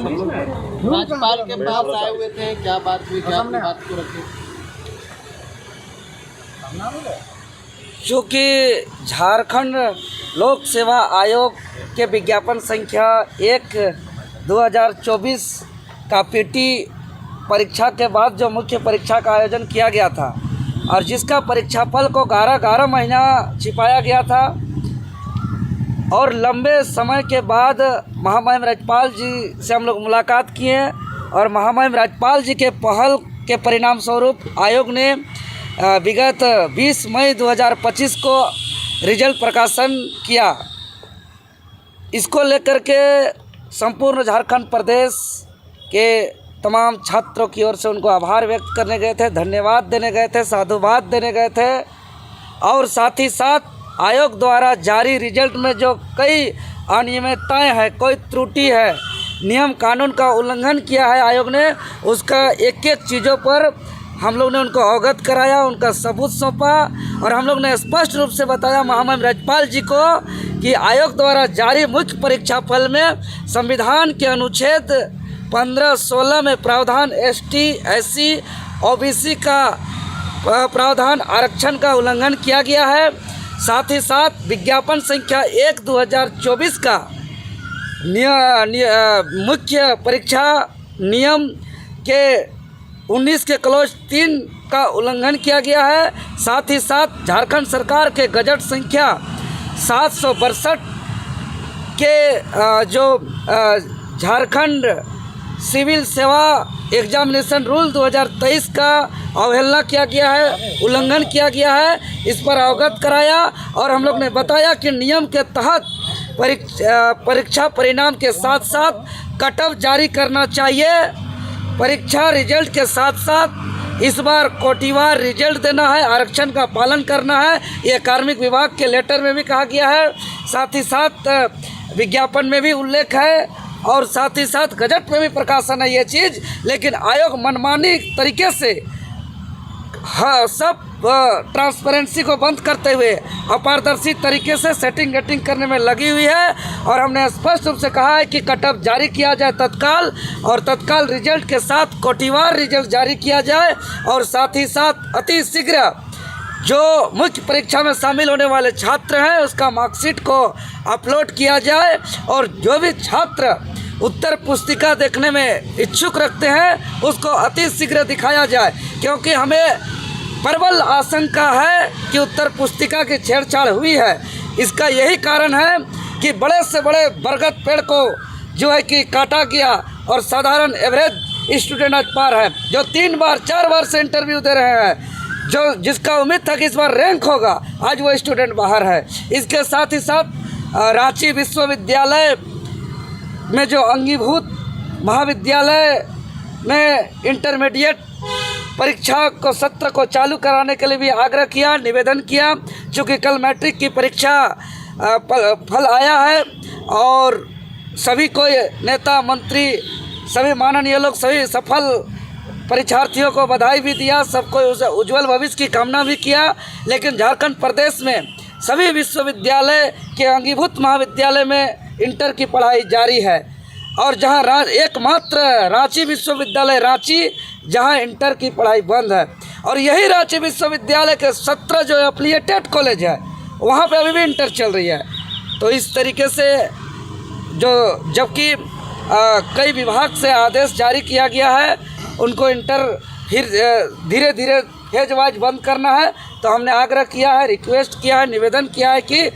राज्यपाल के पास आए हुए थे, क्या बात हुई, क्या अपनी बात को रखे? चूँकि झारखंड लोक सेवा आयोग के विज्ञापन संख्या 1/2024 का पीटी परीक्षा के बाद जो मुख्य परीक्षा का आयोजन किया गया था और जिसका परीक्षाफल को 11 महीना छिपाया गया था और लंबे समय के बाद महामहिम राज्यपाल जी से हम लोग मुलाकात किए और महामहिम राज्यपाल जी के पहल के परिणाम स्वरूप आयोग ने विगत 20 मई 2025 को रिजल्ट प्रकाशन किया। इसको लेकर के संपूर्ण झारखंड प्रदेश के तमाम छात्रों की ओर से उनको आभार व्यक्त करने गए थे, धन्यवाद देने गए थे, साधुवाद देने गए थे और साथ ही साथ आयोग द्वारा जारी रिजल्ट में जो कई अनियमितताएं हैं, कोई त्रुटि है, नियम कानून का उल्लंघन किया है आयोग ने, उसका एक एक चीज़ों पर हम लोग ने उनको अवगत कराया, उनका सबूत सौंपा और हम लोग ने स्पष्ट रूप से बताया महामहिम राज्यपाल जी को कि आयोग द्वारा जारी मुख्य परीक्षा फल में संविधान के अनुच्छेद 15-16 में प्रावधान ST SC OBC का प्रावधान आरक्षण का उल्लंघन किया गया है। साथ ही साथ विज्ञापन संख्या 1/2024 का मुख्य परीक्षा नियम के 19 के क्लॉज 3 का उल्लंघन किया गया है। साथ ही साथ झारखंड सरकार के गजट संख्या 762 के जो झारखंड सिविल सेवा एग्जामिनेशन रूल 2023 का अवहेलना किया गया है, उल्लंघन किया गया है, इस पर अवगत कराया और हम लोग ने बताया कि नियम के तहत परीक्षा परिणाम के साथ साथ कट ऑफ जारी करना चाहिए। परीक्षा रिजल्ट के साथ साथ इस बार कोटिवार रिजल्ट देना है, आरक्षण का पालन करना है, ये कार्मिक विभाग के लेटर में भी कहा गया है। साथ ही साथ विज्ञापन में भी उल्लेख है और साथ ही साथ गजट में भी प्रकाशन है ये चीज़, लेकिन आयोग मनमानी तरीके से सब ट्रांसपेरेंसी को बंद करते हुए अपारदर्शी तरीके से सेटिंग गेटिंग करने में लगी हुई है और हमने स्पष्ट रूप से कहा है कि कट ऑफ जारी किया जाए तत्काल और तत्काल रिजल्ट के साथ कोटिवार रिजल्ट जारी किया जाए और साथ ही साथ अति शीघ्र जो मुख्य परीक्षा में शामिल होने वाले छात्र हैं उसका मार्कशीट को अपलोड किया जाए और जो भी छात्र उत्तर पुस्तिका देखने में इच्छुक रखते हैं उसको अति शीघ्र दिखाया जाए, क्योंकि हमें प्रबल आशंका है कि उत्तर पुस्तिका की छेड़छाड़ हुई है। इसका यही कारण है कि बड़े से बड़े बरगद पेड़ को जो है कि काटा गया और साधारण एवरेज स्टूडेंट आज पार है, जो 3 बार 4 बार से इंटरव्यू दे रहे हैं, जो जिसका उम्मीद था कि इस बार रैंक होगा, आज वो स्टूडेंट बाहर है। इसके साथ ही साथ रांची विश्वविद्यालय में जो अंगीभूत महाविद्यालय में इंटरमीडिएट परीक्षा को सत्र को चालू कराने के लिए भी आग्रह किया, निवेदन किया, चूँकि कल मैट्रिक की परीक्षा फल आया है और सभी को नेता मंत्री सभी माननीय लोग सभी सफल परीक्षार्थियों को बधाई भी दिया, सबको उज्जवल भविष्य की कामना भी किया। लेकिन झारखंड प्रदेश में सभी विश्वविद्यालय के अंगीभूत महाविद्यालय में इंटर की पढ़ाई जारी है और जहां एकमात्र रांची विश्वविद्यालय रांची जहां इंटर की पढ़ाई बंद है और यही रांची विश्वविद्यालय के 17 जो एफिलिएटेड कॉलेज है वहां पे अभी भी इंटर चल रही है। तो इस तरीके से जो जबकि कई विभाग से आदेश जारी किया गया है उनको इंटर फिर धीरे धीरे फेज वाइज बंद करना है, तो हमने आग्रह किया है, रिक्वेस्ट किया है, निवेदन किया है कि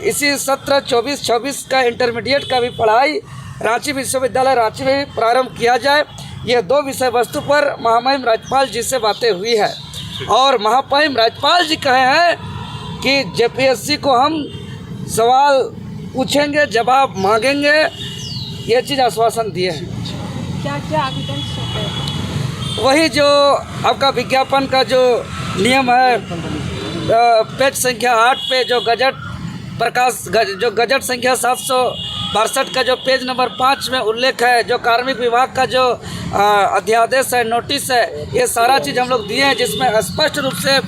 इसी सत्र 24-26 का इंटरमीडिएट का भी पढ़ाई रांची विश्वविद्यालय रांची में भी प्रारंभ किया जाए। ये 2 विषय वस्तु पर महामहिम राज्यपाल जी से बातें हुई है और महामहिम राज्यपाल जी कहे हैं कि JPSC को हम सवाल पूछेंगे, जवाब मांगेंगे, ये चीज़ आश्वासन दिए हैं। क्या आवेदन है? वही जो आपका विज्ञापन का जो नियम है पेज संख्या 8 पे जो जो गजट संख्या 762 का जो पेज नंबर 5 में उल्लेख है, जो कार्मिक विभाग का जो अध्यादेश है, नोटिस है, ये सारा चीज़ हम लोग दिए हैं जिसमें स्पष्ट रूप से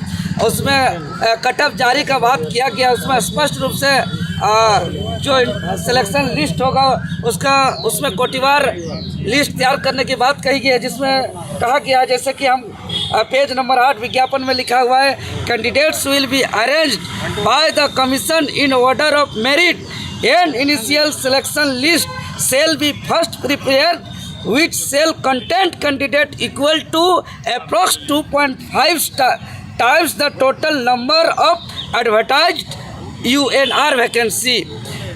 उसमें कट ऑफ जारी का बात किया गया। उसमें स्पष्ट रूप से जो सिलेक्शन लिस्ट होगा उसमें कोटिवार लिस्ट तैयार करने की बात कही गई है, जिसमें कहा गया है जैसे कि हम पेज नंबर 8 विज्ञापन में लिखा हुआ है, candidates will be arranged by the commission in order of merit and initial selection list shall be first prepared which shall contain candidate equal to approx 2.5 times the total number of advertised UNR vacancy.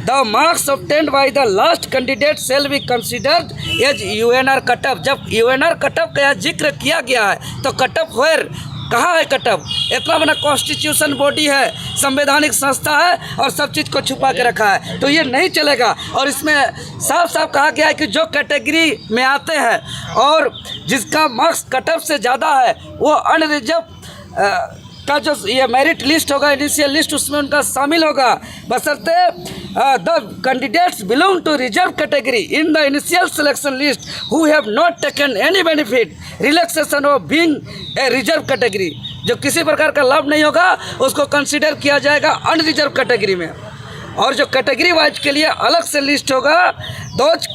The marks obtained by the last candidate shall be considered as UNR cutoff. जब UNR cutoff का जिक्र किया गया है तो cutoff where कहाँ है cut up? इतना बड़ा कॉन्स्टिट्यूशन बॉडी है, संवैधानिक संस्था है और सब चीज़ को छुपा के रखा है, तो ये नहीं चलेगा। और इसमें साफ साफ कहा गया है कि जो कैटेगरी में आते हैं और जिसका मार्क्स कटअप से ज़्यादा है वो अनरिजर्व का जो ये मेरिट लिस्ट होगा, इनिशियल लिस्ट, उसमें उनका शामिल होगा, बशर्ते the candidates belong to reserve category in the initial selection list who have not taken any benefit relaxation of being a reserve category. जो किसी प्रकार का लाभ नहीं होगा उसको कंसिडर किया जाएगा अनरिजर्व कैटेगरी में। और जो कैटेगरी वाइज के लिए अलग से लिस्ट होगा, those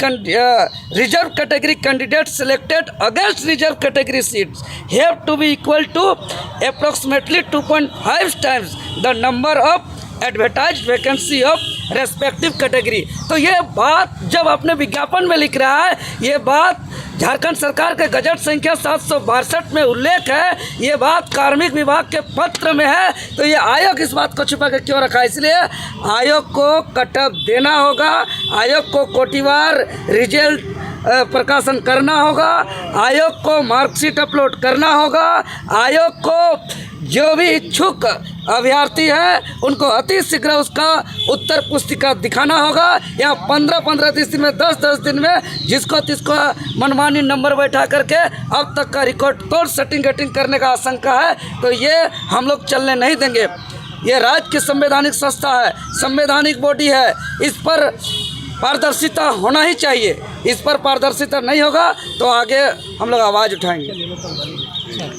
reserve category candidate selected against reserve category seats have to be equal to approximately 2.5 times the number of advertised vacancy of respective category. तो ये बात जब अपने विज्ञापन में लिख रहा है, ये बात झारखंड सरकार के गजट संख्या 762 में उल्लेख है, ये बात कार्मिक विभाग के पत्र में है, तो ये आयोग इस बात को छुपा के क्यों रखा है? इसलिए आयोग को कटअप देना होगा, आयोग को कोटिवार रिजल्ट प्रकाशन करना होगा, आयोग को मार्कशीट अपलोड करना होगा, आयोग को जो भी इच्छुक अभ्यर्थी है उनको अति शीघ्र उसका उत्तर पुस्तिका दिखाना होगा, या 15-15 दिन में 10-10 दिन में जिसको तिसको मनमानी नंबर बैठा करके अब तक का रिकॉर्ड तोड़ सेटिंग गेटिंग करने का आशंका है, तो ये हम लोग चलने नहीं देंगे। ये राज्य की संवैधानिक संस्था है, संवैधानिक बॉडी है, इस पर पारदर्शिता होना ही चाहिए। इस पर पारदर्शिता नहीं होगा तो आगे हम लोग आवाज़ उठाएंगे।